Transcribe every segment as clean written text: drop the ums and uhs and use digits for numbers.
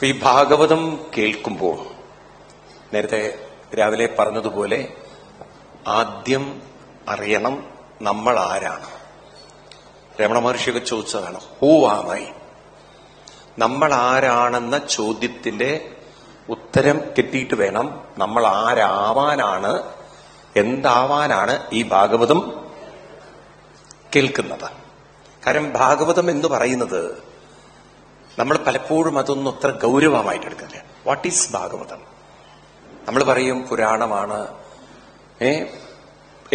ഈ ഭാഗവതം കേൾക്കുമ്പോൾ നേരത്തെ രാവിലെ പറഞ്ഞതുപോലെ ആദ്യം അറിയണം നമ്മൾ ആരാണ്. രമണ മഹർഷിയൊക്കെ ചോദിച്ചതാണ്, ഹൂ ആമൈ. നമ്മൾ ആരാണെന്ന ചോദ്യത്തിന്റെ ഉത്തരം കിട്ടിയിട്ട് വേണം നമ്മൾ ആരാവാനാണ്, എന്താവാനാണ് ഈ ഭാഗവതം കേൾക്കുന്നത്. കാരണം ഭാഗവതം എന്ന് പറയുന്നത് നമ്മൾ പലപ്പോഴും അതൊന്നും അത്ര ഗൗരവമായിട്ട് എടുക്കില്ല. What is Bhagavatam? നമ്മൾ പറയും പുരാണമാണ്.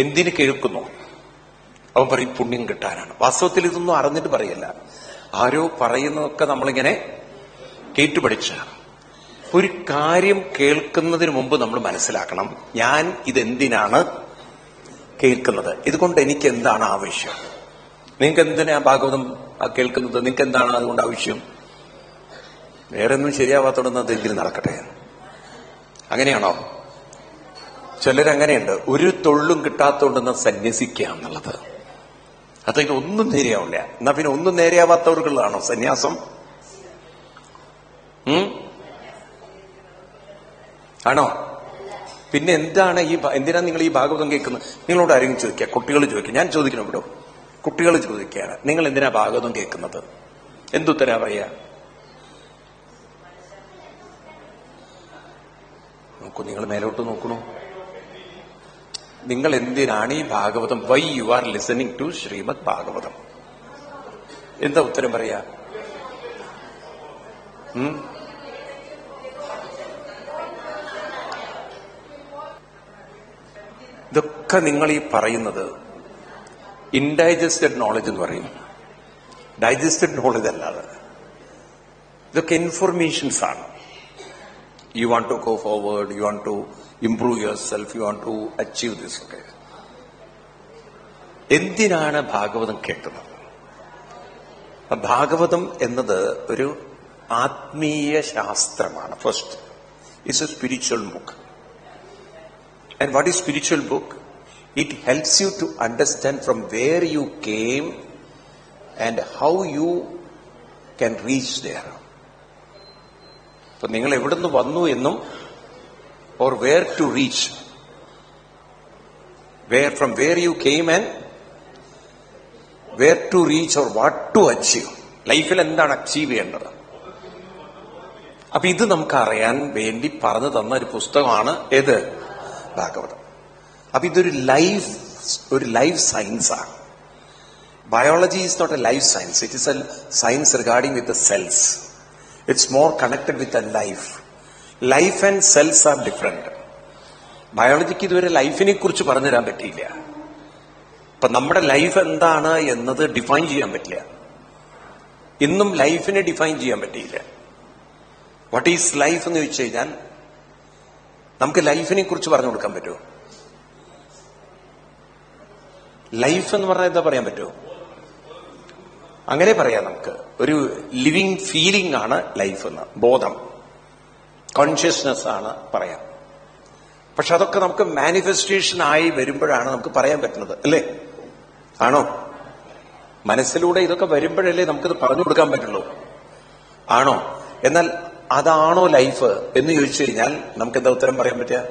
എന്തിന് കേൾക്കുന്നു? അവൻ പറയും പുണ്യം കിട്ടാനാണ്. വാസ്തവത്തിൽ ഇതൊന്നും അറിഞ്ഞിട്ട് പറയല്ല, ആരോ പറയുന്നതൊക്കെ നമ്മളിങ്ങനെ കേട്ടുപഠിച്ചാണ്. ഒരു കാര്യം കേൾക്കുന്നതിന് മുമ്പ് നമ്മൾ മനസ്സിലാക്കണം, ഞാൻ ഇതെന്തിനാണ് കേൾക്കുന്നത്, ഇതുകൊണ്ട് എനിക്ക് എന്താണ് ആവശ്യം. നിങ്ങൾക്ക് എന്തിനാ ഭാഗവതം കേൾക്കുന്നത്? നിങ്ങൾക്ക് എന്താണ് അതുകൊണ്ട് ആവശ്യം? വേറെ ഒന്നും ശരിയാവാത്തോണ്ടെന്ന് അതെങ്കിലും നടക്കട്ടെ. അങ്ങനെയാണോ? ചിലരങ്ങനെയുണ്ട്, ഒരു തൊഴിലും കിട്ടാത്തോണ്ടെന്ന് സന്യസിക്കുക എന്നുള്ളത്. അതൊക്കെ ഒന്നും നേരെയാവില്ല. എന്നാ പിന്നെ ഒന്നും നേരെയാവാത്തവർക്കുള്ളതാണോ സന്യാസം? ആണോ? പിന്നെ എന്താണ് എന്തിനാ നിങ്ങൾ ഈ ഭാഗവതം കേൾക്കുന്നത്? നിങ്ങളോട് ആരെങ്കിലും ചോദിക്കുക, കുട്ടികൾ ചോദിക്കുക. ഞാൻ ചോദിക്കണം ഇവിടെ, കുട്ടികൾ ചോദിക്കുകയാണ്, നിങ്ങൾ എന്തിനാ ഭാഗവതം കേൾക്കുന്നത്? എന്തുത്തരാ പറയാ? നോക്കൂ, നിങ്ങൾ മേലോട്ട് നോക്കണു. നിങ്ങൾ എന്തിനാണ് ഈ Bhagavatam, why you are listening to Shrimad Bhagavatam? എന്താ ഉത്തരം പറയാ? ഇതൊക്കെ നിങ്ങൾ ഈ പറയുന്നത് ഇൻഡൈജസ്റ്റഡ് നോളജ് എന്ന് പറയും. ഡൈജസ്റ്റഡ് നോളജ് അല്ലാതെ ഇതൊക്കെ ഇൻഫർമേഷൻസ് ആണ്. You want to go forward, you want to improve yourself, you want to achieve this. Okay. എന്തിനാണ് ഭാഗവതം കേൾക്കുന്നത്? ഭാഗവതം എന്നത് ഒരു ആത്മീയ ശാസ്ത്രമാണ്. First, it's A spiritual book. And what is spiritual book? It helps you to understand from where you came and how you can reach there. അപ്പൊ നിങ്ങൾ എവിടുന്ന് വന്നു എന്നും, or where to reach, from where you came and where to reach or what to achieve. ലൈഫിൽ എന്താണ് achieve ചെയ്യേണ്ടത്? അപ്പൊ ഇത് നമുക്ക് അറിയാൻ വേണ്ടി പറഞ്ഞു തന്ന ഒരു പുസ്തകമാണ് ഏത്? ഭാഗവതം. അപ്പൊ ഇതൊരു ലൈഫ് സയൻസാണ്. Biology is not a life science, it is a science regarding with the cells. It's more connected with a life. Life and cells are different. ബയോളജിക്ക് ഇതുവരെ ലൈഫിനെ കുറിച്ച് പറഞ്ഞു തരാൻ പറ്റിയില്ല. ഇപ്പൊ നമ്മുടെ ലൈഫ് എന്താണ് എന്നത് ഡിഫൈൻ ചെയ്യാൻ പറ്റില്ല. ഇന്നും ലൈഫിനെ ഡിഫൈൻ ചെയ്യാൻ പറ്റിയില്ല. വാട്ട് ഈസ് ലൈഫ് എന്ന് ചോദിച്ചു കഴിഞ്ഞാൽ നമുക്ക് ലൈഫിനെ കുറിച്ച് പറഞ്ഞു കൊടുക്കാൻ പറ്റുമോ? ലൈഫ് എന്ന് പറഞ്ഞാൽ എന്താ പറയാൻ പറ്റുമോ? അങ്ങനെ പറയാം. നമുക്ക് ഒരു ലിവിങ് ഫീലിംഗ് ആണ് ലൈഫ് എന്ന്, ബോധം, കോൺഷ്യസ്നെസ് ആണ് പറയാം. പക്ഷെ അതൊക്കെ നമുക്ക് മാനിഫെസ്റ്റേഷൻ ആയി വരുമ്പോഴാണ് നമുക്ക് പറയാൻ പറ്റുന്നത്, അല്ലേ? ആണോ? മനസ്സിലൂടെ ഇതൊക്കെ വരുമ്പോഴല്ലേ നമുക്കിത് പറഞ്ഞു കൊടുക്കാൻ പറ്റുള്ളൂ. ആണോ? എന്നാൽ അതാണോ ലൈഫ് എന്ന് ചോദിച്ചു കഴിഞ്ഞാൽ നമുക്ക് എന്താ ഉത്തരം പറയാൻ പറ്റുക?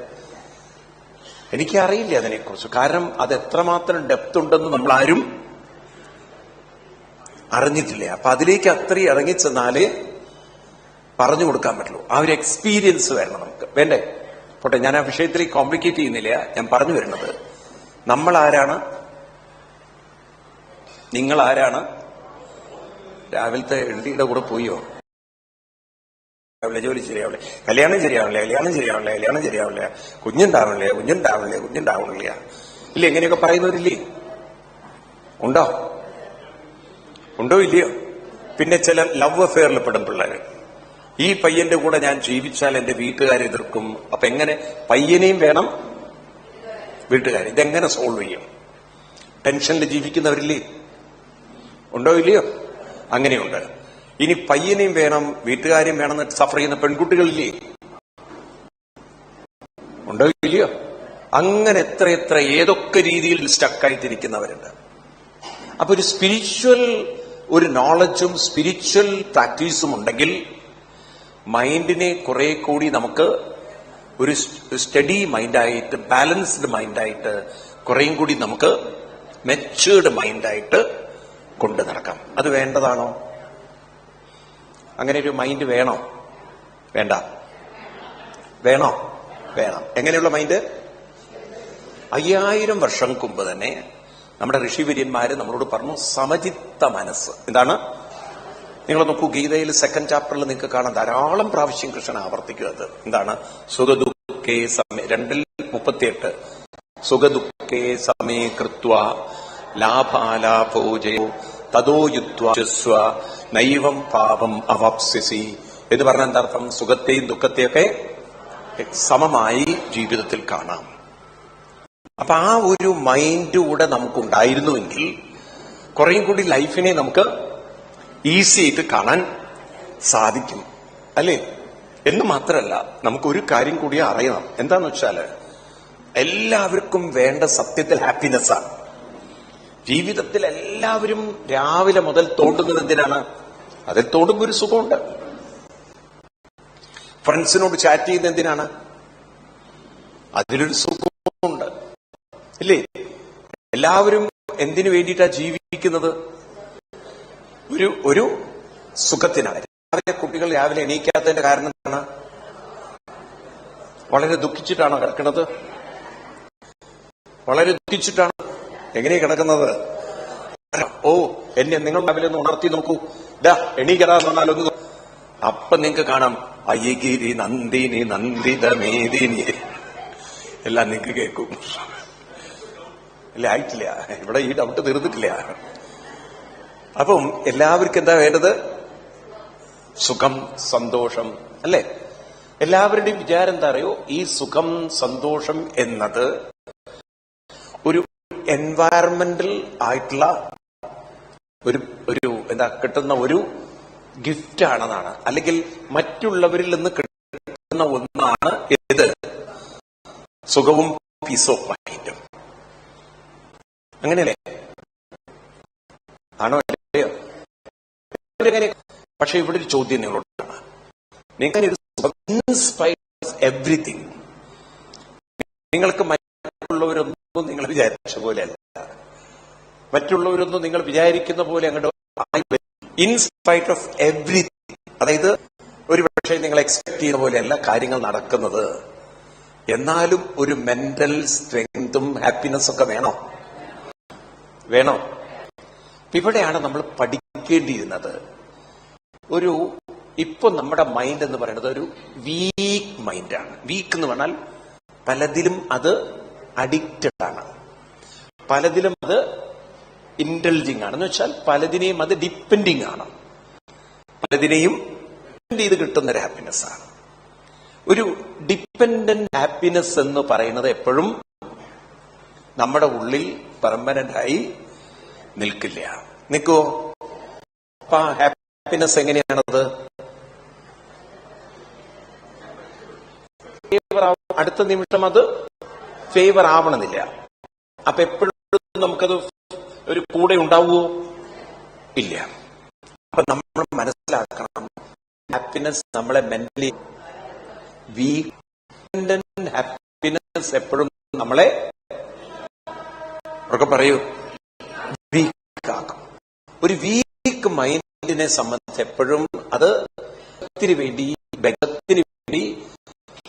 എനിക്കറിയില്ല അതിനെക്കുറിച്ച്. കാരണം അത് എത്രമാത്രം ഡെപ്ത് ഉണ്ടെന്ന് നമ്മൾ ആരും അറിഞ്ഞിട്ടില്ല. അപ്പൊ അതിലേക്ക് അത്രയും ഇറങ്ങിച്ചെന്നാലേ പറഞ്ഞു കൊടുക്കാൻ പറ്റുള്ളൂ. ആ ഒരു എക്സ്പീരിയൻസ് വരണം നമുക്ക്. വേണ്ടേ? പോട്ടെ, ഞാൻ ആ വിഷയത്തിലേക്ക് കോംപ്ലിക്കേറ്റ് ചെയ്യുന്നില്ല. ഞാൻ പറഞ്ഞു വരുന്നത്, നമ്മൾ ആരാണ്, നിങ്ങൾ ആരാണ്? രാവിലത്തെ എഴുതിയുടെ കൂടെ പോയോ? ജോലി ശരിയാവില്ലേ, കല്യാണം ശരിയാവില്ല, കുഞ്ഞുണ്ടാവണില്ല. ഇല്ല, എങ്ങനെയൊക്കെ പറയുന്നവരില്ലേ? ഉണ്ടോ ഇല്ലയോ? പിന്നെ ചില ലവ് അഫെയറിൽ പെടും പിള്ളേര്. ഈ പയ്യന്റെ കൂടെ ഞാൻ ജീവിച്ചാൽ എന്റെ വീട്ടുകാരെ എതിർക്കും. അപ്പൊ എങ്ങനെ? പയ്യനെയും വേണം, വീട്ടുകാർ. ഇതെങ്ങനെ സോൾവ് ചെയ്യും? ടെൻഷനിൽ ജീവിക്കുന്നവരില്ലേ? ഉണ്ടോ ഇല്ലയോ? അങ്ങനെയുണ്ട്. ഇനി പയ്യനെയും വേണം, വീട്ടുകാരെയും വേണം എന്ന് സഫർ ചെയ്യുന്ന പെൺകുട്ടികളില്ലേ? ഉണ്ടോ ഇല്ലയോ? അങ്ങനെ എത്ര ഏതൊക്കെ രീതിയിൽ സ്റ്റക്കായിട്ടിരിക്കുന്നവരുണ്ട്. അപ്പൊ ഒരു സ്പിരിച്വൽ ഒരു നോളജും സ്പിരിച്വൽ പ്രാക്ടീസും ഉണ്ടെങ്കിൽ മൈൻഡിനെ കുറെ കൂടി നമുക്ക് ഒരു സ്റ്റഡി മൈൻഡായിട്ട്, ബാലൻസ്ഡ് മൈൻഡായിട്ട്, കുറേയും കൂടി നമുക്ക് മെച്ചേർഡ് മൈൻഡായിട്ട് കൊണ്ടു നടക്കാം. അത് വേണ്ടതാണോ? അങ്ങനെ ഒരു മൈൻഡ് വേണോ? വേണ്ട? വേണോ? വേണം. എങ്ങനെയുള്ള മൈൻഡ്? 5000 വർഷം മുമ്പ് തന്നെ നമ്മുടെ ഋഷിവര്യന്മാര് നമ്മളോട് പറഞ്ഞു, സമചിത്ത മനസ്സ്. എന്താണ്? നിങ്ങൾ നോക്കൂ, ഗീതയിൽ 2nd ചാപ്റ്ററിൽ നിങ്ങൾക്ക് കാണാം, ധാരാളം പ്രാവശ്യം കൃഷ്ണൻ ആവർത്തിക്കുക. അത് എന്താണ്? സുഖദുഃഖേ സമേ 2:38 സുഖദുഃഖേ സമേ കൃത്വ ലാഭാലാഭോജയോ തതോ യുദ്ധ്വ നൈവം പാപം അവാപ്സ്യസി എന്ന് പറഞ്ഞാൽ എന്താർത്ഥം? സുഖത്തെയും ദുഃഖത്തെയൊക്കെ സമമായി ജീവിതത്തിൽ കാണാം. അപ്പൊ ആ ഒരു മൈൻഡ് കൂടെ നമുക്കുണ്ടായിരുന്നുവെങ്കിൽ കുറേയും കൂടി ലൈഫിനെ നമുക്ക് ഈസി ആയിട്ട് കാണാൻ സാധിക്കും, അല്ലേ? എന്ന് മാത്രമല്ല, നമുക്കൊരു കാര്യം കൂടി അറിയണം. എന്താന്ന് വെച്ചാല് എല്ലാവർക്കും വേണ്ട സത്യത്തിൽ ഹാപ്പിനെസ്സാണ്. ജീവിതത്തിൽ എല്ലാവരും രാവിലെ മുതൽ തോണ്ടുന്നത് എന്തിനാണ്? അതിൽ തോണ്ടുമ്പോ ഒരു സുഖമുണ്ട്. ഫ്രണ്ട്സിനോട് ചാറ്റ് ചെയ്യുന്നത് എന്തിനാണ്? അതിലൊരു സുഖമുണ്ട്, ഇല്ലേ? എല്ലാവരും എന്തിനു വേണ്ടിയിട്ടാ ജീവിക്കുന്നത്? ഒരു സുഖത്തിനാണ്. രാവിലെ കുട്ടികൾ രാവിലെ എണീക്കാത്തതിന്റെ കാരണം എന്താണ്? വളരെ ദുഃഖിച്ചിട്ടാണോ കിടക്കുന്നത്? വളരെ ദുഃഖിച്ചിട്ടാണ്. എങ്ങനെയാ കിടക്കുന്നത്? ഓ, എന്നെ നിങ്ങൾ രാവിലെ ഒന്ന് ഉണർത്തി നോക്കൂ, എണീക്കടാന്ന് പറഞ്ഞാലൊന്ന്. അപ്പൊ നിങ്ങൾക്ക് കാണാം അയ്യഗിരി നന്ദിനി നന്ദിത മേദിനി എല്ലാം നിങ്ങൾക്ക് കേൾക്കും. ഇല്ല, ആയിട്ടില്ല. ഇവിടെ ഈ ഡൗട്ട് തീർന്നിട്ടില്ല. അപ്പം എല്ലാവർക്കും എന്താ വേണ്ടത്? സുഖം, സന്തോഷം, അല്ലേ? എല്ലാവരുടെയും വിചാരം എന്താ അറിയോ? ഈ സുഖം, സന്തോഷം എന്നത് ഒരു എൻവയറമെന്റൽ ആയിട്ടുള്ള ഒരു എന്താ കിട്ടുന്ന ഒരു ഗിഫ്റ്റ് ആണെന്നാണ്, അല്ലെങ്കിൽ മറ്റുള്ളവരിൽ നിന്ന് കിട്ടുന്ന ഒന്നാണ് ഏത്? സുഖവും പീസ് ഓഫ് മൈൻഡും. അങ്ങനെയല്ലേ? ആണോ? പക്ഷെ ഇവിടെ ഒരു ചോദ്യം നിങ്ങളോടാണ്. എവ്രിതിങ് നിങ്ങൾക്ക് മറ്റുള്ളവരൊന്നും നിങ്ങൾ വിചാരിച്ച പോലെയല്ല, മറ്റുള്ളവരൊന്നും നിങ്ങൾ വിചാരിക്കുന്ന പോലെ അങ്ങോട്ട് ഇൻസ്പൈറ്റ് ഓഫ് എവ്രിതിങ്. അതായത് ഒരു പക്ഷേ നിങ്ങൾ എക്സ്പെക്ട് ചെയ്യുന്ന പോലെയല്ല കാര്യങ്ങൾ നടക്കുന്നത്. എന്നാലും ഒരു മെന്റൽ സ്ട്രെങ്തും ഹാപ്പിനെസ് ഒക്കെ വേണോ? വേണോ? ഇവിടെയാണ് നമ്മൾ പഠിക്കേണ്ടിയിരുന്നത്. ഇപ്പൊ നമ്മുടെ മൈൻഡ് എന്ന് പറയുന്നത് ഒരു വീക്ക് മൈൻഡാണ്. വീക്ക് എന്ന് പറഞ്ഞാൽ പലതിലും അത് അഡിക്റ്റഡ് ആണ്, പലതിലും അത് ഇന്റലിജിങ് ആണ്. എന്ന് വെച്ചാൽ പലതിനെയും അത് ഡിപ്പെൻഡിങ് ആണ്, പലതിനെയും ഡിപ്പെൻഡ് ചെയ്ത് കിട്ടുന്ന ഒരു ഹാപ്പിനെസ് ആണ്. ഒരു ഡിപ്പെൻഡന്റ് ഹാപ്പിനെസ് എന്ന് പറയുന്നത് എപ്പോഴും നമ്മുടെ ഉള്ളിൽ പെർമനന്റായി നിൽക്കില്ല. നിൽക്കുവോ? അപ്പൊ ഹാപ്പിനെസ് എങ്ങനെയാണത്? അടുത്ത നിമിഷം അത് ഫേവർ ആവണമെന്നില്ല. അപ്പൊ എപ്പോഴും നമുക്കത് ഒരു കൂടെ ഉണ്ടാവുമോ? ഇല്ല. അപ്പൊ നമ്മൾ മനസ്സിലാക്കണം, ഹാപ്പിനെസ് നമ്മളെ മെന്റലി വീക്ക് ഹാപ്പിനെസ് എപ്പോഴും നമ്മളെ ഒക്കെ പറയൂ വീക്കാക്കും. ഒരു വീക്ക് മൈൻഡിനെ സംബന്ധിച്ച് എപ്പോഴും അത് വേണ്ടി ബലത്തിന് വേണ്ടി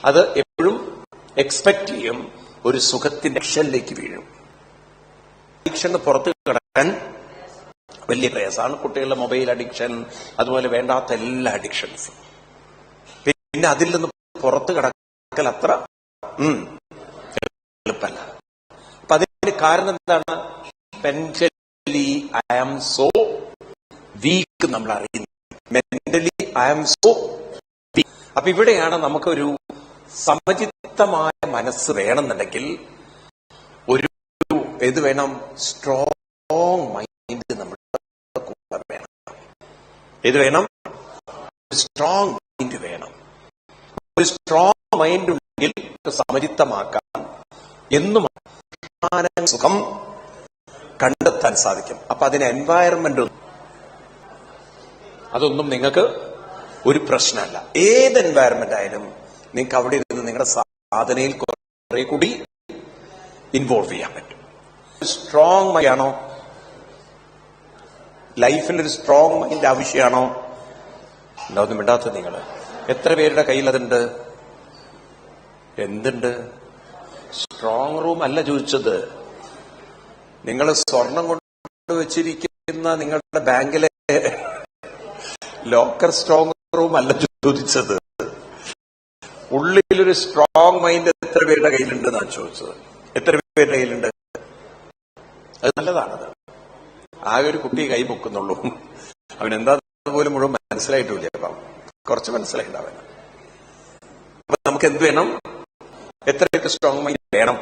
അത് എപ്പോഴും എക്സ്പെക്ട് ചെയ്യും. ഒരു സുഖത്തിന്റെ അഡിക്ഷനിലേക്ക് വീഴും. അഡിക്ഷന് പുറത്ത് കിടക്കാൻ വലിയ പ്രയാസമാണ്. കുട്ടികളുടെ മൊബൈൽ അഡിക്ഷൻ, അതുപോലെ വേണ്ടാത്ത എല്ലാ അഡിക്ഷൻസും. പിന്നെ അതിൽ നിന്ന് പുറത്ത് കിടക്കൽ അത്ര എളുപ്പമല്ല. അപ്പൊ അതിന് കാരണം എന്താണ്? Mentally I am so weak. നമ്മൾ അറിയുന്നു mentally I am so weak. അപ്പൊ ഇവിടെയാണ് നമുക്കൊരു സമചിത്തമായ മനസ്സ് വേണമെന്നുണ്ടെങ്കിൽ ഒരു ഏത് വേണം? സ്ട്രോങ് മൈൻഡ് നമ്മുടെ കൂടെ വേണം. ഏത് വേണം? സ്ട്രോങ് മൈൻഡ് വേണം. ഒരു സ്ട്രോങ് മൈൻഡ് ഉണ്ടെങ്കിൽ സമചിത്തമാക്കാം, എന്നും സുഖം കണ്ടെത്താൻ സാധിക്കും. അപ്പൊ അതിന് എൻവയറമെന്റ് അതൊന്നും നിങ്ങൾക്ക് ഒരു പ്രശ്നമല്ല. ഏത് എൻവയറമെന്റ് ആയാലും നിങ്ങൾക്ക് അവിടെ ഇരുന്ന് നിങ്ങളുടെ സാധനയിൽ കുറെ കൂടി ഇൻവോൾവ് ചെയ്യാൻ പറ്റും. സ്ട്രോങ് മൈൻഡ് ആണോ ലൈഫിൽ? ഒരു സ്ട്രോങ് മൈൻഡ് ആവശ്യമാണോ? ഒന്നും മിണ്ടാത്ത നിങ്ങൾ എത്ര പേരുടെ കയ്യിൽ അതുണ്ട്? എന്തുണ്ട്? സ്ട്രോങ് റൂം അല്ല ചോദിച്ചത്. നിങ്ങൾ സ്വർണം കൊണ്ട് വെച്ചിരിക്കുന്ന നിങ്ങളുടെ ബാങ്കിലെ ലോക്കർ സ്ട്രോങ് റൂം അല്ല ചോദിച്ചത്. ഉള്ളിലൊരു സ്ട്രോങ് മൈൻഡ് എത്ര പേരുടെ കയ്യിലുണ്ട് എന്നാണ് ചോദിച്ചത്. എത്ര പേരുടെ കയ്യിലുണ്ട്? അത് നല്ലതാണത്. ആകെ ഒരു കുട്ടി കൈ പൊക്കുന്നുള്ളൂ. അവനെന്താ പോലും മുഴുവൻ മനസ്സിലായിട്ടില്ല. അപ്പം കുറച്ച് മനസ്സിലായിട്ടുണ്ടാവൻ. അപ്പൊ നമുക്ക് എന്ത് വേണം? എത്രയൊക്കെ സ്ട്രോങ് മൈൻഡ് വേണം?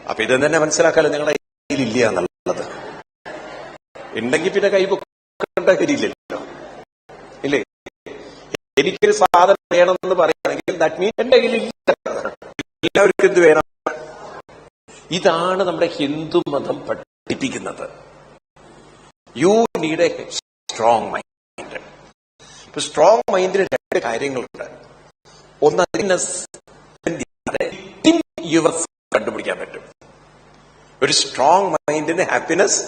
അപ്പൊ ഇത് തന്നെ മനസ്സിലാക്കാലോ നിങ്ങളുടെ കയ്യിലില്ല എന്നുള്ളത്. ഉണ്ടെങ്കിൽ പിന്നെ കൈ പൊക്കേണ്ട കാര്യമില്ലല്ലോ, ഇല്ലേ? എനിക്കൊരു സാധനം വേണമെന്ന് പറയുകയാണെങ്കിൽ ദാറ്റ് മീൻസ് എന്റെ കയ്യിലില്ല. എല്ലാവർക്കും എന്ത് വേണം? ഇതാണ് നമ്മുടെ ഹിന്ദു മതം പഠിപ്പിക്കുന്നത്. You need a strong mind. ഇപ്പൊ സ്ട്രോങ് മൈൻഡിന് രണ്ട് കാര്യങ്ങളുണ്ട്. ഒന്ന് കണ്ടുപിടിക്കാൻ പറ്റും. ഒരു സ്ട്രോങ് മൈൻഡിന് ഹാപ്പിനെസ്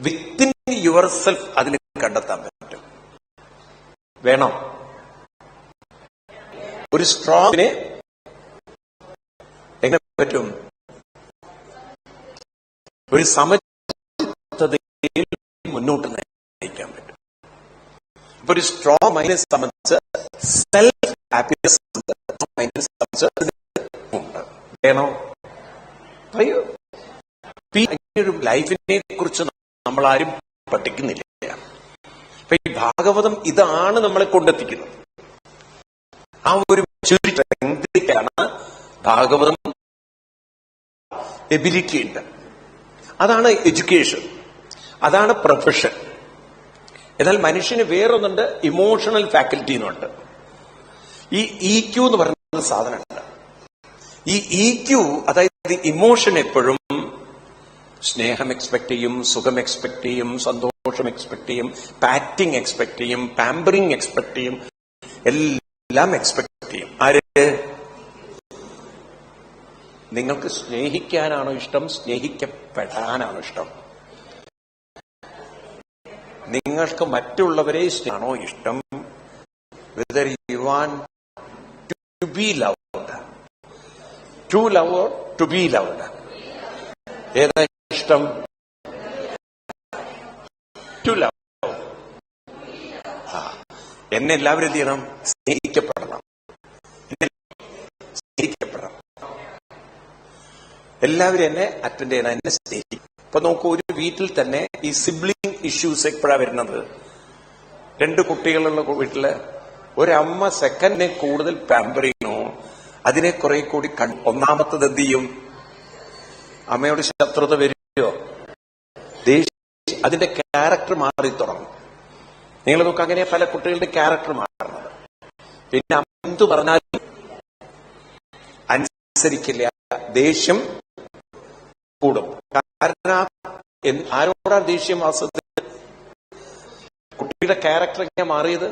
വിത്തിൻ യുവർ സെൽഫ് അതിന് കണ്ടെത്താൻ പറ്റും. വേണം. ഒരു സ്ട്രോങ്ങിനെ എങ്ങനെ പറ്റും? ഒരു സമചിത്തതയിൽ മുന്നോട്ട് നയിക്കാൻ പറ്റും. അപ്പൊ ഒരു സ്ട്രോങ് മൈൻഡിനെ സംബന്ധിച്ച് സെൽഫ് ഹാപ്പിനെസ് മൈൻഡിനെ സംബന്ധിച്ച് വേണോ? അയ്യോ, ഒരു ലൈഫിനെ കുറിച്ച് നമ്മളാരും പഠിക്കുന്നില്ല. അപ്പൊ ഈ ഭാഗവതം ഇതാണ് നമ്മളെ കൊണ്ടെത്തിക്കുന്നത്. ആ ഒരു മെച്യൂരിറ്റിയാണ് ഭാഗവതം എബിലിറ്റി ഉണ്ട്. അതാണ് എഡ്യൂക്കേഷൻ, അതാണ് പ്രൊഫഷൻ. എന്നാൽ മനുഷ്യന് വേറൊന്നുണ്ട്, ഇമോഷണൽ ഫാക്കൽറ്റി എന്നുണ്ട്. ഈ EQ എന്ന് പറയുന്ന സാധനമുണ്ട്. ഈ EQ, അതായത് ഇമോഷൻ, എപ്പോഴും സ്നേഹം എക്സ്പെക്ട് ചെയ്യും, സുഖം എക്സ്പെക്ട് ചെയ്യും, സന്തോഷം എക്സ്പെക്ട് ചെയ്യും, പാറ്റിംഗ് എക്സ്പെക്ട് ചെയ്യും, പാമ്പറിംഗ് എക്സ്പെക്ട് ചെയ്യും, എല്ലാം എക്സ്പെക്ട് ചെയ്യും. ആര്? നിങ്ങൾക്ക് സ്നേഹിക്കാനാണോ ഇഷ്ടം? സ്നേഹിക്കപ്പെടാനാണോ ഇഷ്ടം? നിങ്ങൾക്ക് മറ്റുള്ളവരെ ആണോ ഇഷ്ടം? Whether you want to be loved, to love or to be loved? ഏതാ ഇഷ്ടം? To love. എന്നെ എല്ലാവരും എന്ത് ചെയ്യണം? സ്നേഹിക്കപ്പെടണം. സ്നേഹിക്കപ്പെടണം. എല്ലാവരും എന്നെ അറ്റൻഡ് ചെയ്യണം, എന്നെ സ്നേഹിക്കും. ഇപ്പൊ നോക്കൂ, ഒരു വീട്ടിൽ തന്നെ ഈ സിബ്ലിംഗ് ഇഷ്യൂസ് എപ്പോഴാണ് വരുന്നത്? രണ്ട് കുട്ടികളുള്ള വീട്ടില് ഒരമ്മ സെക്കൻഡിനെ കൂടുതൽ പാമ്പർ ചെയ്യുന്നു, അതിനെ കുറെ കൂടി ഒന്നാമത്തത് എന്ത് ചെയ്യും? അമ്മയോട് ശത്രുത വരുമോ? ദേഷ്യം. അതിന്റെ ക്യാരക്ടർ മാറി തുടങ്ങും. നിങ്ങൾ നോക്ക്, അങ്ങനെ പല കുട്ടികളുടെ ക്യാരക്ടർ മാറുന്നത്. പിന്നെ അമ്മ എന്തു പറഞ്ഞാലും അനുസരിക്കില്ല, ദേഷ്യം കൂടും. കാരണം ആരോടാണ് ദേഷ്യം? വാസ്തവത്തിൽ കുട്ടിയുടെ ക്യാരക്ടർ എങ്ങനെയാ മാറിയത്?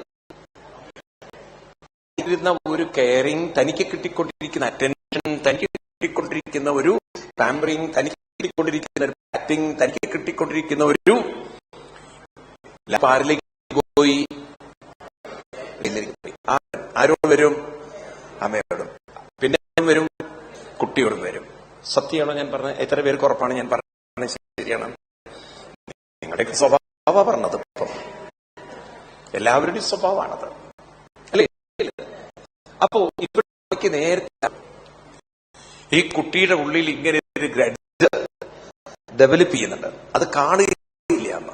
ഒരു കെയറിങ്, തനിക്ക് കിട്ടിക്കൊണ്ടിരിക്കുന്ന അറ്റൻഷൻ, തനിക്ക് കിട്ടിക്കൊണ്ടിരിക്കുന്ന ഒരു പാമ്പറിങ്, തനിക്ക് കിട്ടിക്കൊണ്ടിരിക്കുന്ന ഒരു പാറ്റിംഗ്, തനിക്ക് കിട്ടിക്കൊണ്ടിരിക്കുന്ന ഒരു പാരിലേക്ക് പോയി. ആരോട് വരും? അമ്മയോടും. പിന്നെ വരും കുട്ടിയോടും വരും. സത്യമാണോ ഞാൻ പറഞ്ഞത്? എത്ര പേർക്ക് ഉറപ്പാണ് ഞാൻ പറഞ്ഞത് ശരിയാണ്? നിങ്ങളുടെയൊക്കെ സ്വഭാവ പറഞ്ഞത്. ഇപ്പം എല്ലാവരുടെയും സ്വഭാവമാണത്, അല്ലേ? അപ്പോ ഇപ്പോഴേക്ക് നേരത്തെ ഈ കുട്ടിയുടെ ഉള്ളിൽ ഇങ്ങനെ ഒരു ഗ്രഡ്ജ് ഡെവലപ്പ് ചെയ്യുന്നുണ്ട്. അത് കാണുകയില്ല അമ്മ.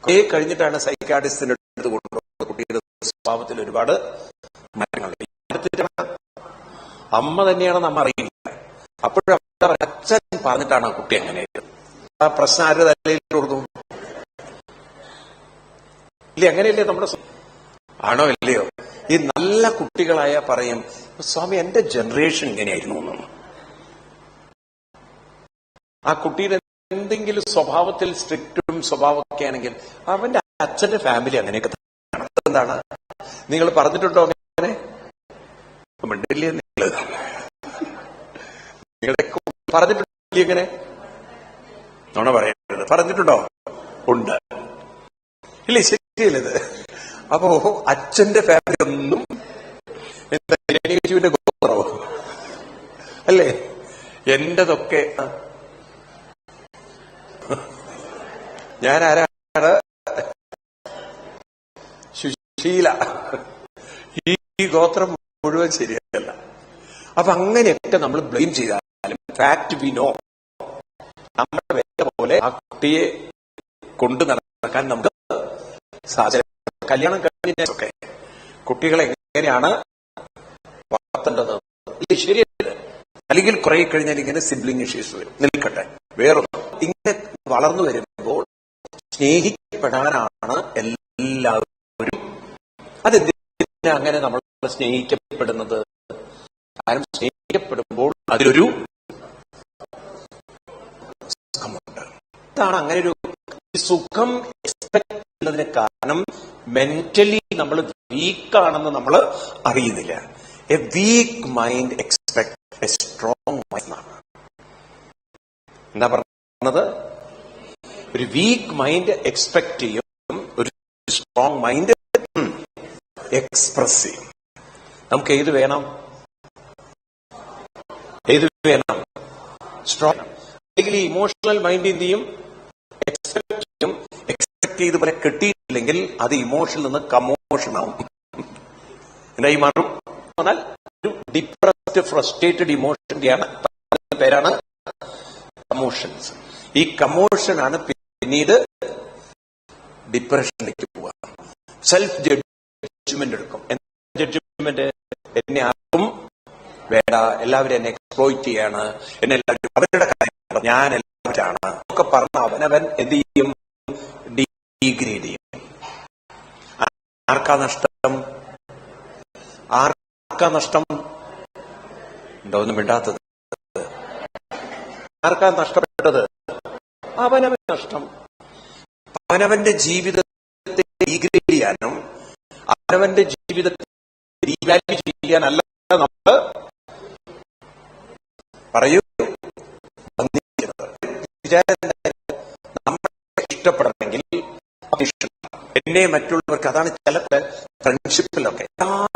കുറെ കഴിഞ്ഞിട്ടാണ് സൈക്കാട്രിസ്റ്റിന്റെ അടുത്ത് കൊണ്ടുപോകുന്നത്. കുട്ടിയുടെ സ്വഭാവത്തിൽ ഒരുപാട് മാറ്റങ്ങളുണ്ട്. അമ്മ തന്നെയാണെന്ന് അമ്മ അറിയില്ല. അപ്പോഴും അച്ഛൻ പറഞ്ഞിട്ടാണ് ആ കുട്ടി അങ്ങനെ. ആ പ്രശ്നം ആരുടെ തലയിൽ കൊടുക്കും? ഇല്ലേ? അങ്ങനെയല്ലേ നമ്മുടെ? ആണോ ഇല്ലയോ? ഈ നല്ല കുട്ടികളായ പറയും, സ്വാമി എന്റെ ജനറേഷൻ ഇങ്ങനെയായിരുന്നു എന്ന്. ആ കുട്ടിയുടെ എന്തെങ്കിലും സ്വഭാവത്തിൽ സ്ട്രിക്റ്റും സ്വഭാവമൊക്കെ ആണെങ്കിൽ അവന്റെ അച്ഛന്റെ ഫാമിലി അങ്ങനെയൊക്കെ എന്താണ്? നിങ്ങൾ പറഞ്ഞിട്ടുണ്ടോ അങ്ങനെ? മിണ്ടില്ലേ നിങ്ങൾ? നിങ്ങളുടെ പറഞ്ഞിട്ടുണ്ടോ ഇങ്ങനെ? നോണ പറയരുത്. പറഞ്ഞിട്ടുണ്ടോ? ഉണ്ട്. ഇല്ലേ? ശരിയല്ലത്. അപ്പോ അച്ഛന്റെ ഫാമിലി ഒന്നും യേശുവിന്റെ ഗോത്രോ അല്ലേ? എന്റെതൊക്കെ ഞാൻ ആരാണ്? സുശീല. ഈ ഗോത്രം മുഴുവൻ ശരിയല്ല. അപ്പൊ അങ്ങനെയൊക്കെ നമ്മൾ ബ്ലെയിം ചെയ്താലും ഫാക്ട് വി നോ. നമ്മുടെ വേണ്ട പോലെ ആ കുട്ടിയെ കൊണ്ടു നടക്കാൻ നമുക്ക് സാഹചര്യം. കല്യാണം കഴിഞ്ഞൊക്കെ കുട്ടികളെ എങ്ങനെയാണ് വളർത്തേണ്ടത്? ശരിയല്ല. അല്ലെങ്കിൽ കുറെ കഴിഞ്ഞാൽ ഇങ്ങനെ സിബ്ലിംഗ് ഇഷ്യൂസ് വരും. നിൽക്കട്ടെ, വേറൊന്നും. ഇങ്ങനെ വളർന്നു വരുമ്പോൾ സ്നേഹിക്കപ്പെടാനാണ് എല്ലാവരും. അതെന്തിനാ അങ്ങനെ നമ്മൾ സ്നേഹിക്കപ്പെടുന്നത്? ആരും സ്നേഹിക്കപ്പെടുമ്പോൾ അതിലൊരു സുഖമുണ്ട്. അതാണ് അങ്ങനെ ഒരു സുഖം എക്സ്പെക്ട് ചെയ്യുന്നതിന് കാരണം മെന്റലി നമ്മൾ വീക്കാണെന്ന് നമ്മൾ അറിയുന്നില്ല. A weak mind expect a strong mind എന്നാണ്. എന്താ പറഞ്ഞത്? ഒരു വീക്ക് മൈൻഡ് എക്സ്പെക്ട് ചെയ്യും, ഒരു സ്ട്രോങ് മൈൻഡ് എക്സ്പ്രസ് ചെയ്യും. നമുക്ക് ഏത് വേണം? ഏത് വേണം? സ്ട്രോങ്. അല്ലെങ്കിൽ ഇമോഷണൽ മൈൻഡ് എന്ത് ചെയ്യും? എക്സ്പെക്ട് ചെയ്യും. എക്സ്പെക്ട് ചെയ്ത് പോലെ കിട്ടിയിട്ടില്ലെങ്കിൽ അത് ഇമോഷനിൽ നിന്ന് കമോഷനാവും. എന്തായി മാറും? എന്നാൽ ഒരു ഡിപ്രസ്ഡ് ഫ്രസ്ട്രേറ്റഡ് ഇമോഷന്റെയാണ് പേരാണ് കമോഷൻസ്. ഈ കമോഷനാണ് പിന്നീട് ഡിപ്രഷനിലേക്ക് പോവുക. സെൽഫ് ജഡ്ജ്മെന്റ് എടുക്കും. ജഡ്ജ്മെന്റ്, എന്നെ ആർക്കും വേണ്ട, എല്ലാവരും എന്നെ എക്സ്പ്ലോയിറ്റ് ചെയ്യാണ്, എന്നെ എല്ലാവരും അവരുടെ കാര്യം, ഞാൻ എല്ലാവരാണ് ഒക്കെ പറഞ്ഞ അവനവൻ എന്ത് ചെയ്യും? ഡീഗ്രേഡ് ചെയ്യും. ആർക്കാ നഷ്ടം? ആർക്കാ നഷ്ടം? ഉണ്ടോ ഒന്നും മിണ്ടാത്തത്? ആർക്കാ നഷ്ടപ്പെട്ടത്? അവനവൻ നഷ്ടം. അവനവന്റെ ജീവിതത്തെ ഡീഗ്രേഡ് ചെയ്യാനും അവനവന്റെ ജീവിതത്തെ റീവാല്യൂ ചെയ്യാനല്ല നമ്മൾ പറയൂ നമ്മളെ ഇഷ്ടപ്പെടണമെങ്കിൽ എന്നെ മറ്റുള്ളവർക്ക്. അതാണ് ചില ഫ്രണ്ട്ഷിപ്പിലൊക്കെ.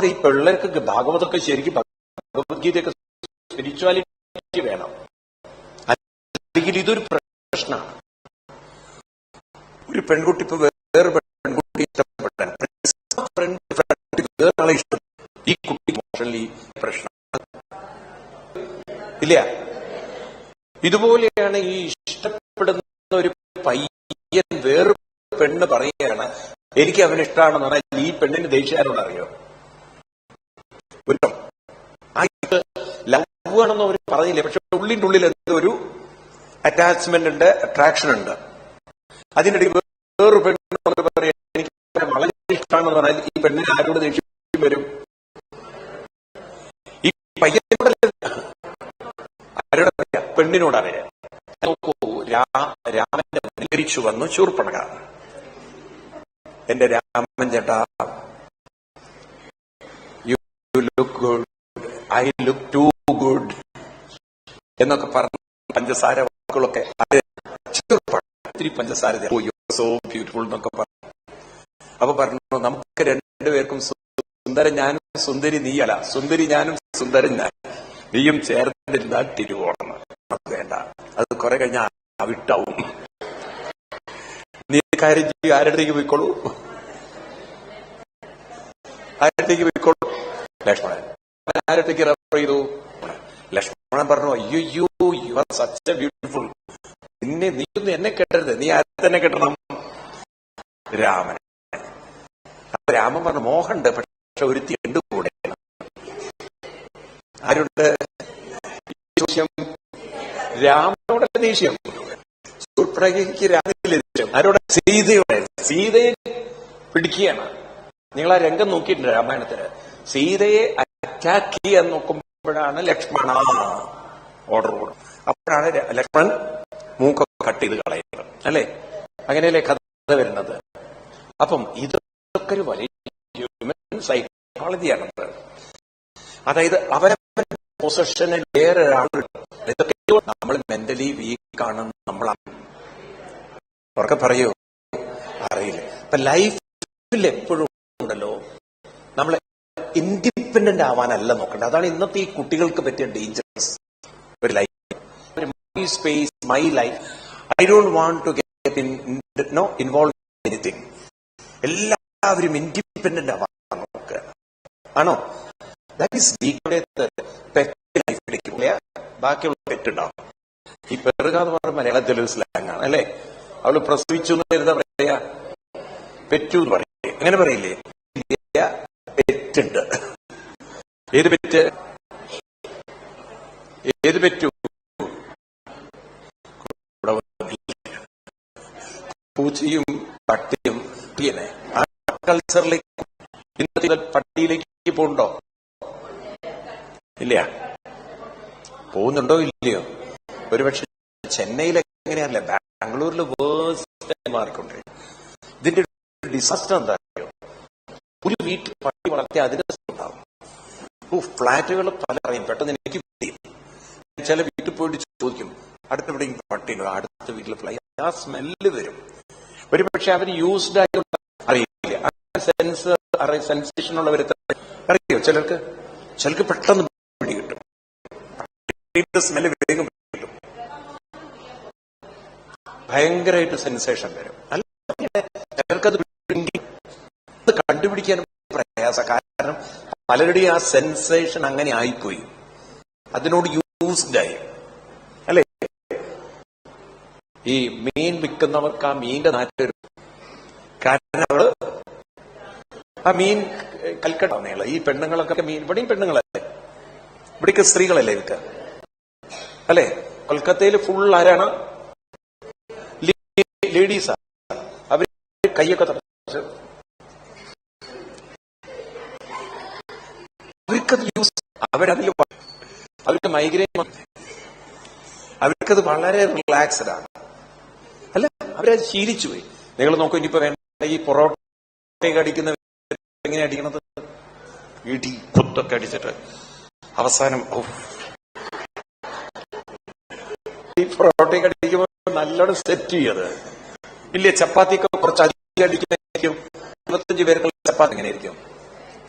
ഈ പിള്ളേർക്ക് ഭാഗവതമൊക്കെ ശരിക്കും ഭഗവത്ഗീതയൊക്കെ സ്പിരിച്വാലിറ്റി വേണം. അല്ലെങ്കിൽ ഇതൊരു പ്രശ്നമാണ്. ഒരു പെൺകുട്ടി ഇപ്പൊ വേറെ പെൺകുട്ടി ഇഷ്ടപ്പെട്ടാൽ വേറെ ഇഷ്ടം, ഈ കുട്ടി ഇമോഷണലി പ്രശ്നം ഇല്ല. ഇതുപോലെയാണ് ഈ ഇഷ്ടപ്പെടുന്ന ഒരു പയ്യൻ വേറെ പെണ്ണ് പറയുകയാണ് എനിക്ക് അവന് ഇഷ്ടമാണെന്ന് പറഞ്ഞാൽ ഈ പെണ്ണിന് ദേഷ്യാരോട് അറിയോ? ലവ് ആണെന്ന് അവർ പറഞ്ഞില്ലേ, പക്ഷെ ഉള്ളിന്റെ ഉള്ളിൽ എന്തോ ഒരു അറ്റാച്ച്മെന്റ് ഉണ്ട്, അട്രാക്ഷൻ ഉണ്ട്. അതിനിടയിൽ വേറൊരു പെണ്ണ് പറയാ എനിക്ക് വളരെ ഇഷ്ടമാണെന്ന് പറഞ്ഞാൽ ഈ പെണ്ണിന് ആരോട് ദേഷ്യം വരും? ഈ പയ്യനോടല്ല, ആരോട് പറയാ? പെണ്ണിനോട് അറിയാം. രാമന്റെ അനുകരിച്ചു വന്നു ശൂർപ്പണഖ. എന്റെ രാമൻ ചേട്ടാ, you look good, I look too good എന്നൊക്കെ പറഞ്ഞ പഞ്ചസാര വാക്കുകളൊക്കെ ഒത്തിരി പഞ്ചസാര, സോ ബ്യൂട്ടിഫുൾ എന്നൊക്കെ പറഞ്ഞു. അപ്പൊ പറഞ്ഞു നമുക്ക് രണ്ടുപേർക്കും സുന്ദരൻ ഞാനും സുന്ദരി നീയല്ല, സുന്ദരി ഞാനും സുന്ദരൻ ഞാൻ, നീയും ചേർന്നിരുന്നാൽ തിരുവോണം. വേണ്ട, അത് കുറെ കഴിഞ്ഞാൽ വിട്ടാവും. നീ കാര്യം ചെയ്യും, ആരുടെ അടുത്തേക്ക് പോയിക്കോളൂ, ആരടുത്തേക്ക് പോയിക്കോളൂ? ലക്ഷ്മണൻ. ആരടുത്തേക്ക് റെഫർ ചെയ്തു? ലക്ഷ്മണൻ പറഞ്ഞു അയ്യോ you are such a beautiful, നീയൊന്നും എന്നെ കെട്ടരുത്, നീ ആരെ തന്നെ കെട്ടണം? രാമൻ. അപ്പൊ രാമൻ പറഞ്ഞു മോഹമുണ്ട്, പക്ഷെ ഒരുത്തി ഉണ്ട് കൂടെ. ആരുണ്ട്? രാമനോടല്ല ദേഷ്യം, ശൂർപ്പണഖയ്ക്ക് രാമനിലെ ദേഷ്യം. ആരോടെ? സീതയോടെ. സീതയെ പിടിക്കുകയാണ്. നിങ്ങൾ ആ രംഗം നോക്കിയിട്ടുണ്ട് രാമായണത്തിന്. സീതയെ അറ്റാക്ക് ചെയ്യാൻ നോക്കുമ്പോഴാണ് ലക്ഷ്മണ ഓർഡർ കൊടുക്കും. അപ്പോഴാണ് ലക്ഷ്മണൻ മൂക്കൊക്കെ കട്ട് ചെയ്ത് കളയുന്നത്, അല്ലെ? അങ്ങനെയല്ലേ കഥ വരുന്നത്. അപ്പം ഇതൊക്കെ ഒരു വലിയ ഹ്യൂമൻ സൈക്കോളജിയാണത്. അതായത് അവരവരുടെ പൊസഷനിൽ വേറൊരാൾ നമ്മൾ മെന്റലി വീക്കാണ്, നമ്മളാണ്. അവർക്ക് പറയൂ, അറിയില്ല. അപ്പൊ ലൈഫിൽ എപ്പോഴും ഉണ്ടല്ലോ നമ്മൾ ഇൻഡിപെൻഡന്റ് ആവാനല്ല നോക്കേണ്ടത്. അതാണ് ഇന്നത്തെ ഈ കുട്ടികൾക്ക് പറ്റിയ ഡേഞ്ചറസ് ഒരു life. My space, my life, I don't want to get involve in anything. എല്ലാവരും ഇൻഡിപെൻഡന്റ് ആവാൻ നോക്കുക ആണോ? ലൈഫിലേക്ക് ബാക്കിയുള്ള പെറ്റുണ്ടാവും. ഈ പെറുക എന്ന് പറഞ്ഞ മലയാളത്തിലൊരു സ്ലാങ് ആണ് അല്ലെ. അവള് പ്രസവിച്ചു എന്ന് എന്താ പറയാ? പെറ്റു എന്ന് പറയും. അങ്ങനെ പറയില്ലേ? പെറ്റുണ്ട്. ഏത് പെറ്റ്? ഏത് പെറ്റു? പൂച്ചയും പട്ടിയും. ആ കൾച്ചറിലേക്ക് ഇന്നത്തെ പട്ടിയിലേക്ക് പോകണ്ടോ? ഇല്ല. പോകുന്നുണ്ടോ ഇല്ലയോ? ഒരുപക്ഷെ ചെന്നൈയിലെ എങ്ങനെയല്ല, ബാംഗ്ലൂരിൽ വേഴ്സ്റ്റ് മാറിക്കൊണ്ടിരിക്കും. ഇതിന്റെ ഡിസാസ്റ്റർ എന്താ അറിയോ? ഒരു വീട്ടിൽ പട്ടി വളർത്തിയ അതിന് ഉണ്ടാവും. ഫ്ലാറ്റുകൾ പല പറയും പെട്ടെന്ന് എനിക്ക് കിട്ടിയും. ചില വീട്ടിൽ പോയിട്ട് ചോദിക്കും, അടുത്തെവിടെയെങ്കിലും പട്ടിയുണ്ടോ? അടുത്ത വീട്ടിൽ ഫ്ലൈ, ആ സ്മെല്ല് വരും. ഒരുപക്ഷെ അവർ യൂസ്ഡ് ആയിട്ട് അറിയില്ല. സെൻസേഷൻ ഉള്ളവർ അറിയോ? ചിലർക്ക് പെട്ടെന്ന് പിടികിട്ടും. സ്മെല്ല് വേഗം പിടികിട്ടും. ഭയങ്കരമായിട്ട് സെൻസേഷൻ വരും. അല്ല, ചിലർക്കത് കണ്ടുപിടിക്കാനും പ്രയാസം. കാരണം പലരുടെയും ആ സെൻസേഷൻ അങ്ങനെ ആയിപ്പോയി, അതിനോട് യൂസ്ഡായി അല്ലെ. ഈ മീൻ വിൽക്കുന്നവർക്ക് ആ മീന്റെ നാട്ടിൽ വരും. കാരണം അവള് ആ മീൻ കൽക്കട്ട ഈ പെണ്ണുങ്ങളൊക്കെ മീൻ, ഇവിടെയും പെണ്ണുങ്ങളല്ലേ, ഇവിടേക്ക് സ്ത്രീകളല്ലേ വിൽക്കുക അല്ലെ. കൊൽക്കത്തയിൽ ഫുൾ ആരാണ്? ലേഡീസാ. അവർ കൈയൊക്കെ തടച്ച് അവർക്കത് യൂസ്, അവർക്ക് മൈഗ്രെയിൻ, അവർക്കത് വളരെ റിലാക്സ്ഡ് ആണ് അല്ല. അവരത് ശീലിച്ചു പോയി. നിങ്ങൾ നോക്കൂ, ഇനിയിപ്പോ വേണ്ട ഈ പൊറോട്ടയൊക്കെ അടിക്കുന്ന എങ്ങനെ അടിക്കണത്? ഇടി കുത്തൊക്കെ അടിച്ചിട്ട് അവസാനം ഈ പൊറോട്ടയൊക്കെ അടിക്കുമ്പോൾ നല്ലോണം സെറ്റ് ചെയ്യത് ഇല്ലേ. ചപ്പാത്തിയൊക്കെ കുറച്ച് അധികം അടിക്കുന്നതായിരിക്കും. 25 പേർക്കുള്ള ചപ്പാത്തി എങ്ങനെ ആയിരിക്കും?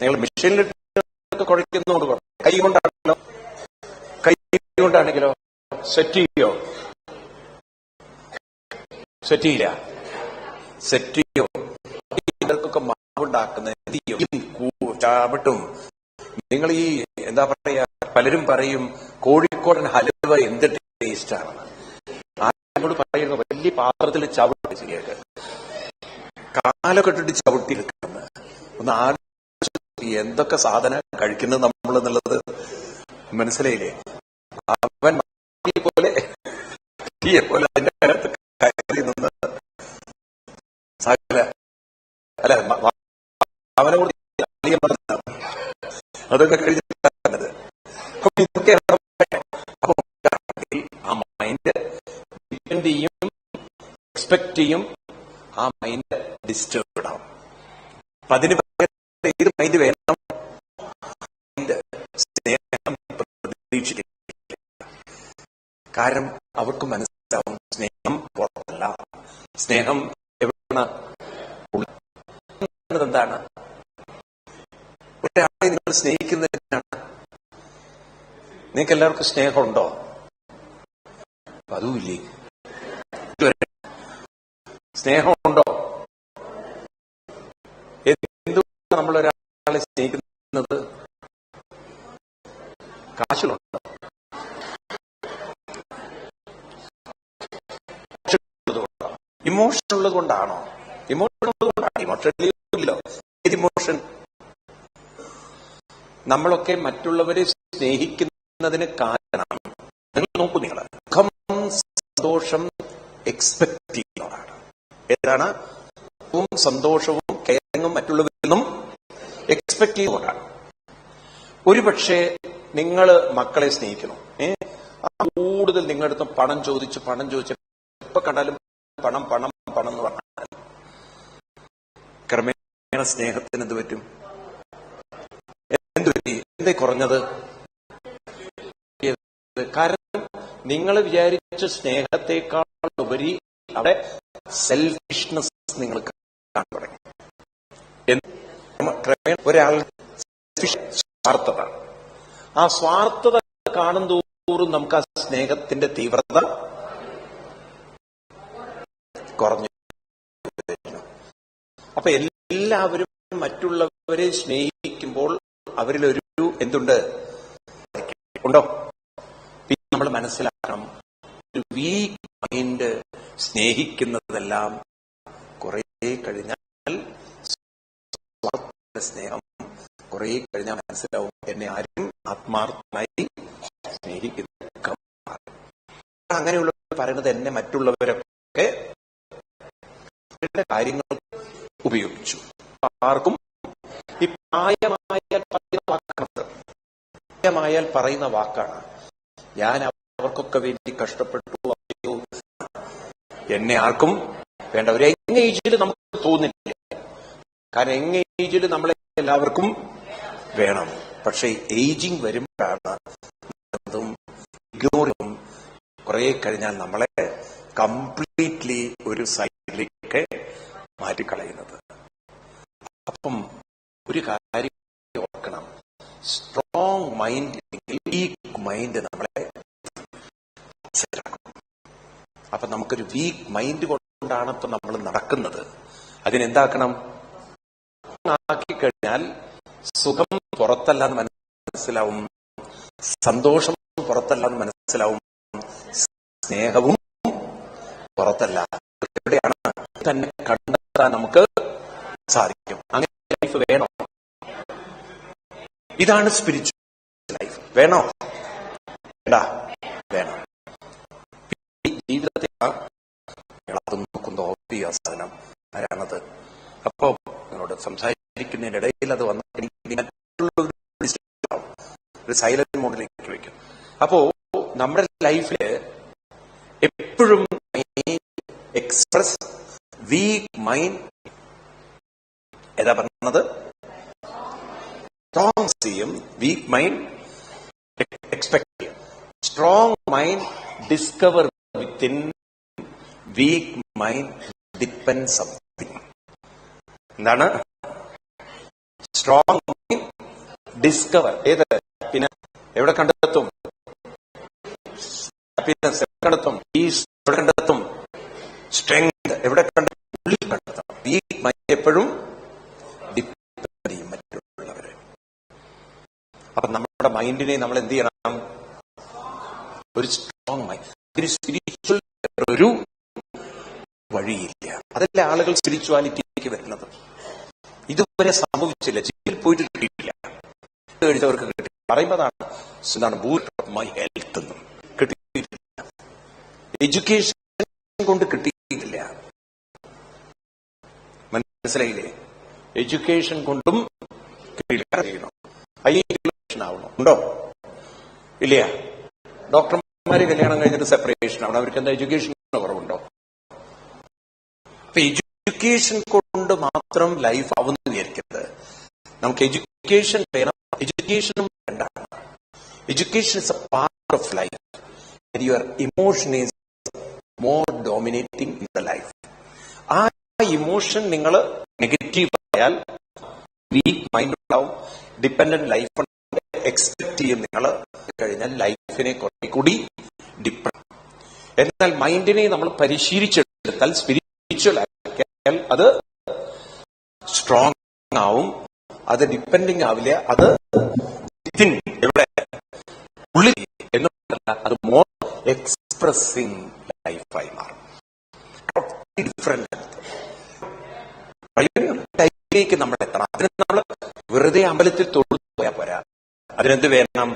നിങ്ങൾ മെഷീനിലിട്ട് കുഴയ്ക്കുന്നോട് കൈ കൊണ്ടാണല്ലോ, കൈ കൊണ്ടാണെങ്കിലോ സെറ്റ് ചെയ്യോ? സെറ്റ് ചെയ്യില്ല. സെറ്റ് ചെയ്യോ? ഇവർക്കൊക്കെ മാവുണ്ടാക്കുന്ന ചാവട്ടും. നിങ്ങൾ ഈ എന്താ പറയാ, പലരും പറയും കോഴിക്കോടൻ ഹലുവ എന്ത് ടേസ്റ്റ് ആണെന്ന്. ആരോട് പറയുന്നു, വലിയ പാത്രത്തിൽ ചവിട്ടി ശരിയാക്കുക, കാലൊക്കെ ഇട്ടിട്ട് ചവിട്ടി എടുക്കുന്നത്. ഒന്ന് ആലോചിച്ച് എന്തൊക്കെ സാധനം കഴിക്കുന്നത് നമ്മൾ എന്നുള്ളത് മനസ്സിലായില്ലേ? അവൻ പോലെ പോലെ അതിന്റെ അകത്ത് കയറി നിന്ന് അല്ല അവനോട് അതൊക്കെ കഴിഞ്ഞത്. ഇതൊക്കെ ആ മൈൻഡ് ഡിപ്പെൻഡ് ചെയ്യും, എക്സ്പെക്ട് ചെയ്യും. ആ മൈൻഡ് ഡിസ്റ്റർബ്ഡ് ആവും. അപ്പൊ അതിന് ഏത് മൈൻഡ് വേണം? സ്നേഹം പ്രതീക്ഷിക്കില്ല. കാരണം അവർക്ക് മനസ്സിലാവും സ്നേഹം പുറത്തല്ല, സ്നേഹം എവിടെയാണ്? എന്താണ്? ഒരാളെ നിങ്ങൾ സ്നേഹിക്കുന്നതിനാണ്. നിങ്ങൾക്ക് എല്ലാവർക്കും സ്നേഹമുണ്ടോ? അതുമില്ലേ. സ്നേഹമുണ്ടോ? എന്തുകൊണ്ട് നമ്മളൊരാളെ സ്നേഹിക്കുന്നത്? കാശുണ്ടോ? ഇമോഷൻ ഉള്ളത് കൊണ്ടാണോ? ഇമോഷൻ ഉള്ളത് കൊണ്ടാണ്. ഇമോഷൻ ഇല്ലല്ലോ. ഏത് ഇമോഷൻ? നമ്മളൊക്കെ മറ്റുള്ളവരെ സ്നേഹിക്കുന്നതിന് കാരണം, നിങ്ങൾ നോക്കൂ, നിങ്ങൾ സുഖം സന്തോഷം എക്സ്പെക്ട് ചെയ്യുന്നതാണ്. ഏതാണ്? സുഖവും സന്തോഷവും കെയറിങ്ങും മറ്റുള്ളവരിൽ നിന്നും എക്സ്പെക്ട് ചെയ്യുന്നതാണ്. ഒരുപക്ഷെ നിങ്ങൾ മക്കളെ സ്നേഹിക്കണം, കൂടുതൽ നിങ്ങളുടെ അടുത്ത് പണം ചോദിച്ച് എപ്പോ കണ്ടാലും പണം പണം പണം എന്ന് പറഞ്ഞാൽ ക്രമേണ സ്നേഹത്തിന് എന്ത് പറ്റും? എന്തേ കുറഞ്ഞത്? കാരണം നിങ്ങൾ വിചാരിച്ച സ്നേഹത്തെക്കാൾ ഉപരി അവിടെ സെൽഫിഷ്നെസ് നിങ്ങൾ കാണാൻ തുടങ്ങി. ഒരാൾ സ്വാർത്ഥത, ആ സ്വാർത്ഥത കാണും തോറും നമുക്ക് ആ സ്നേഹത്തിന്റെ തീവ്രത കുറഞ്ഞു. അപ്പൊ എല്ലാവരും മറ്റുള്ളവരെ സ്നേഹിക്കുമ്പോൾ അവരിലൊരു എന്തുണ്ട് ഉണ്ടോ? പിന്നെ നമ്മൾ മനസ്സിലാക്കണം, ഒരു വീക്ക് മൈൻഡ് സ്നേഹിക്കുന്നതെല്ലാം കുറെ കഴിഞ്ഞാൽ സ്നേഹം കുറെ കഴിഞ്ഞാൽ മനസ്സിലാവും, എന്നെ ആരും ആത്മാർത്ഥമായി സ്നേഹിക്കുന്ന. അങ്ങനെയുള്ള പറയുന്നത് എന്നെ മറ്റുള്ളവരൊക്കെ കാര്യങ്ങൾ ഉപയോഗിച്ചു. ആർക്കും ഈ പ്രായമായാൽ പറയുന്ന വാക്കാണ്, ഞാൻ അവർക്കൊക്കെ വേണ്ടി കഷ്ടപ്പെട്ടു, എന്നെ ആർക്കും വേണ്ട. ഒരു യങ് ഏജിൽ നമുക്ക് തോന്നില്ല, കാരണം യങ് ഏജിൽ നമ്മളെ എല്ലാവർക്കും വേണം. പക്ഷെ ഏജിങ് വരുമ്പോഴാണ് ഇഗ്നോറും കുറെ കഴിഞ്ഞാൽ നമ്മളെ കംപ്ലീറ്റ്ലി ഒരു സൈഡിലേക്ക് മാറ്റിക്കളയുന്നത്. അപ്പം ഒരു കാര്യം ഓർക്കണം, സ്ട്രോങ് മൈൻഡ് ഇല്ലെങ്കിൽ വീക്ക് മൈൻഡ് നമ്മളെ മനസ്സിലാക്കും. അപ്പൊ നമുക്കൊരു വീക്ക് മൈൻഡ് കൊണ്ടാണ് ഇപ്പൊ നമ്മൾ നടക്കുന്നത്. അതിനെന്താക്കണം? ആക്കിക്കഴിഞ്ഞാൽ സുഖം പുറത്തല്ലാന്ന് മനസ്സിലാവും, സന്തോഷം പുറത്തല്ലാന്ന് മനസ്സിലാവും, സ്നേഹവും പുറത്തല്ല, എവിടെയാണ് തന്നെ കണ്ടെത്താൻ നമുക്ക് സാധിക്കും. അങ്ങനെ ലൈഫ് വേണോ? ഇതാണ് സ്പിരിച്വൽ ലൈഫ്. വേണോ? വേണ്ട? വേണം. ജീവിതത്തെ അത് നോക്കുന്ന ഓബിയ സാധനം ആരാണത്? അപ്പോ നിങ്ങളോട് സംസാരിക്കുന്നതിനിടയിൽ അത് വന്ന ഒരു സൈലന്റ് മോഡിലേക്ക് വയ്ക്കും. അപ്പോ നമ്മുടെ ലൈഫില് എപ്പോഴും എക്സ്പ്രസ് വീക്ക് മൈൻഡ് ഏതാ പറഞ്ഞത്? സ്ട്രോങ് ചെയ്യും, വീക്ക് മൈൻഡ് എക്സ്പെക്ട് ചെയ്യും. Strong mind discover within, weak mind depend something. എന്താണ് സ്ട്രോങ് മൈൻഡ് ഡിസ്കവർ? ഏത്? പിന്നെ എവിടെ കണ്ടെത്തും? ഹാപ്പിനെസ് കണ്ടെത്തും, പീസ് എവിടെ കണ്ടെത്തും? സ്ട്രെങ്ത് എവിടെ കണ്ടെത്തും? ഉള്ളിൽ കണ്ടെത്തും. വീക്ക് മൈൻഡ് എപ്പോഴും ഡിപ്പെൻഡ് ചെയ്യും മറ്റുള്ളവരെ. അപ്പൊ നമ്മുടെ മൈൻഡിനെ നമ്മൾ എന്ത് ചെയ്യണം? ഒരു സ്ട്രോങ് മൈൻഡ്. ഒരു സ്പിരിച്വൽ ഒരു വഴിയില്ല. അതല്ല ആളുകൾ സ്പിരിച്വാലിറ്റിക്ക് വരുന്നത്. ഇതുവരെ സംഭവിച്ചില്ല, ജയിലിൽ പോയിട്ട് കിട്ടിയിട്ടില്ല, കഴിച്ചവർക്ക് കിട്ടി പറയുമ്പോഴാണ് എന്താണ് ബൂസ്റ്റ് ഓഫ് മൈ ഹെൽത്ത് എന്നും കിട്ടിയിട്ടില്ല. എഡ്യൂക്കേഷൻ കൊണ്ട് കിട്ടിയിട്ടില്ല, മനസ്സിലായില്ലേ? എഡ്യൂക്കേഷൻ കൊണ്ടും കിട്ടിയില്ല. ആവണോ? ഉണ്ടോ? ഇല്ല. ഡോക്ടർമാര് കല്യാണം കഴിഞ്ഞിട്ട് സെപ്പറേഷൻ ആവണം, അവർക്ക് എന്താ എഡ്യൂക്കേഷൻ കുറവുണ്ടോ? അപ്പൊ എഡ്യൂക്കേഷൻ കൊണ്ട് മാത്രം ലൈഫ് ആവുന്ന വിചാരിക്കരുത്. നമുക്ക് എഡ്യൂക്കേഷൻ വേണം, എഡ്യൂക്കേഷനും വേണ്ട. Education is A part of life. Your emotion is more dominating in the life. ആ ഇമോഷൻ നിങ്ങൾ നെഗറ്റീവ് ആയാൽ വീക്ക് മൈൻഡ് ഉണ്ടാവും, ഡിപ്പെൻഡന്റ് ലൈഫ് എക്സ്പെക്ട് ചെയ്യും. നിങ്ങൾ കഴിഞ്ഞാൽ ലൈഫിനെ കുറെ കൂടി ഡിപ്പെൻഡ്. എന്നാൽ മൈൻഡിനെ നമ്മൾ പരിശീലിച്ചെടുത്താൽ, സ്പിരിച്വൽ ആക്കിയാൽ അത് സ്ട്രോങ് ആവും, അത് ഡിപ്പെൻഡിങ് ആവില്ല, അത് എവിടെ ഉള്ളിൽ എന്നല്ല, അത് മോർ എക്സ്പ്രസിംഗ് ലൈഫായി മാറും. ഡിഫറെന്റ് ടൈപ്പിലേക്ക് നമ്മൾ എത്തണം. അതിന് നമ്മൾ വെറുതെ അമ്പലത്തിൽ തൊഴുതു പോയാൽ പോരാ. അതിനെന്ത് വേണം?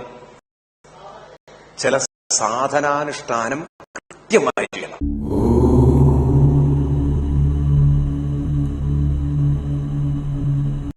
ചില സാധനാനുഷ്ഠാനം കൃത്യമായി ചെയ്യണം.